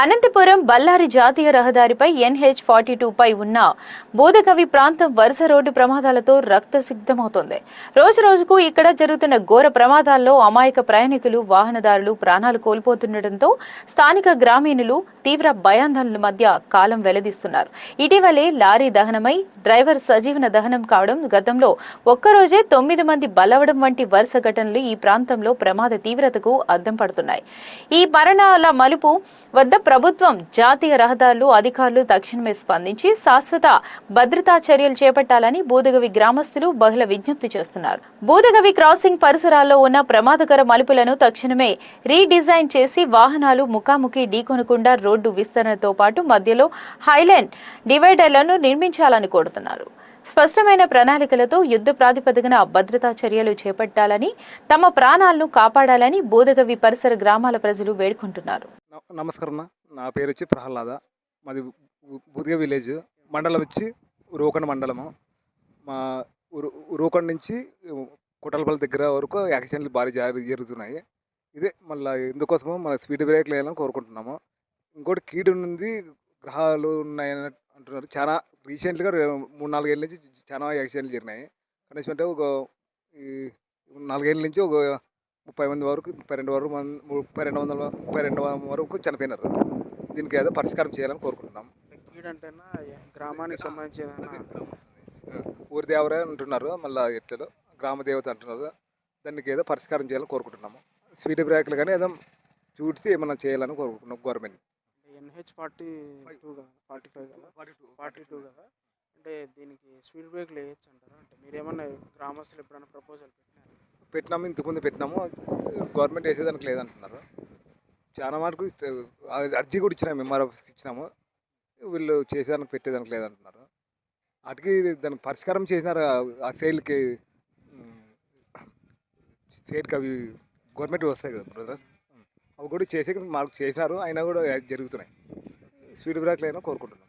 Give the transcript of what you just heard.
అనంతపురం బళ్ళారి జాతీయ రహదారిపై NH42 పై ఉన్న బోదకవి ప్రాంతం వరుస రోడ్డు ప్రమాదాలతో రక్తసిక్తమవుతోంది. రోజురోజుకు ఇక్కడ జరుగుతున్న ఘోర ప్రమాదాల్లో అమాయక ప్రయాణికులు, వాహనదారులు ప్రాణాలు కోల్పోతుండటంతో స్థానిక గ్రామీణులు తీవ్ర భయాందోళనల మధ్య కాలం వెల్లదీస్తున్నారు. ఇటీవలే లారీ దహనమై డ్రైవర్ సజీవన దహనం కావడం, గతంలో ఒక్కరోజే 9 మంది బలవడం వంటి వరుస ఘటనలు ఈ ప్రాంతంలో ప్రమాద తీవ్రతకు అద్దం పడుతున్నాయి. ఈ మరణాల మలుపు వద్ద ప్రభుత్వం, జాతీయ రహదారులు అధికారులు తక్షణమే స్పందించి శాశ్వత భద్రతా చర్యలు చేపట్టాలని బూదగవి గ్రామస్తులు బహుళ విజ్ఞప్తి చేస్తున్నారు. బూదగవి క్రాసింగ్ పరిసరాల్లో ఉన్న ప్రమాదకర మలుపులను తక్షణమే రీడిజైన్ చేసి వాహనాలు ముఖాముఖి ఢీకొనకుండా రోడ్డు విస్తరణతో పాటు మధ్యలో హైలైన్ డివైడర్లను నిర్మించాలని కోరుతున్నారు. స్పష్టమైన ప్రణాళికలతో యుద్ధ ప్రాతిపదికన భద్రతా చర్యలు చేపట్టాలని, తమ ప్రాణాలను కాపాడాలని బూదగవి పరిసర గ్రామాల ప్రజలు వేడుకుంటున్నారు. నమస్కారం. నా పేరు వచ్చి ప్రహ్లాద. మాది బూదగవి విలేజ్. మండలం వచ్చి ఉరవకొండ మండలము. మా ఉరవకొండ నుంచి కుటలపల్లి దగ్గర వరకు యాక్సిడెంట్లు భారీ జరుగుతున్నాయి. ఇదే మళ్ళీ ఇందుకోసము మన స్పీడ్ బ్రేక్ వేయాలని కోరుకుంటున్నాము. ఇంకోటి కీడు నుండి గ్రహాలు ఉన్నాయని అంటున్నారు. చాలా రీసెంట్గా 3-4 ఏళ్ళ నుంచి చాలా యాక్సిడెంట్లు జరిగినాయి. కనీసం అంటే ఒక 4 ఏళ్ళ నుంచి ఒక 30 మంది వరకు, 32 వరకు చనిపోయినారు. దీనికి ఏదో పరిష్కారం చేయాలని కోరుకుంటున్నాం. కీడంటేనా గ్రామానికి సంబంధించిన ఊరి దేవరే అంటున్నారు, మళ్ళీ ఎట్లలో గ్రామ దేవత అంటున్నారు. దానికి ఏదో పరిష్కారం చేయాలని కోరుకుంటున్నాము. స్పీడ్ బ్రేక్లు కానీ ఏదో చూసి ఏమన్నా చేయాలని కోరుకుంటున్నాం గవర్నమెంట్. NH42 కదా, 42 కదా, అంటే దీనికి స్పీడ్ బ్రేక్లు వేయచ్చు అంటారా? అంటే మీరేమన్నా గ్రామస్తులు ఎప్పుడైనా ప్రపోజల్ పెట్టినాము, ఇంతకుముందు పెట్టినాము. గవర్నమెంట్ వేసేదానికి లేదంటున్నారు. చాలా మటుకు అర్జీ కూడా ఇచ్చినాము, MROకి ఇచ్చినాము. వీళ్ళు చేసేదానికి పెట్టేదానికి లేదంటున్నారు. వాటికి దానికి పరిష్కారం చేసినారు. ఆ సైడ్కి అవి గవర్నమెంట్ వస్తాయి కదా బ్రదర్, అవి కూడా చేసే మాకు చేసినారు. అయినా కూడా జరుగుతున్నాయి. స్పీడ్ బ్రేక్లు అయినా కోరుకుంటున్నాం.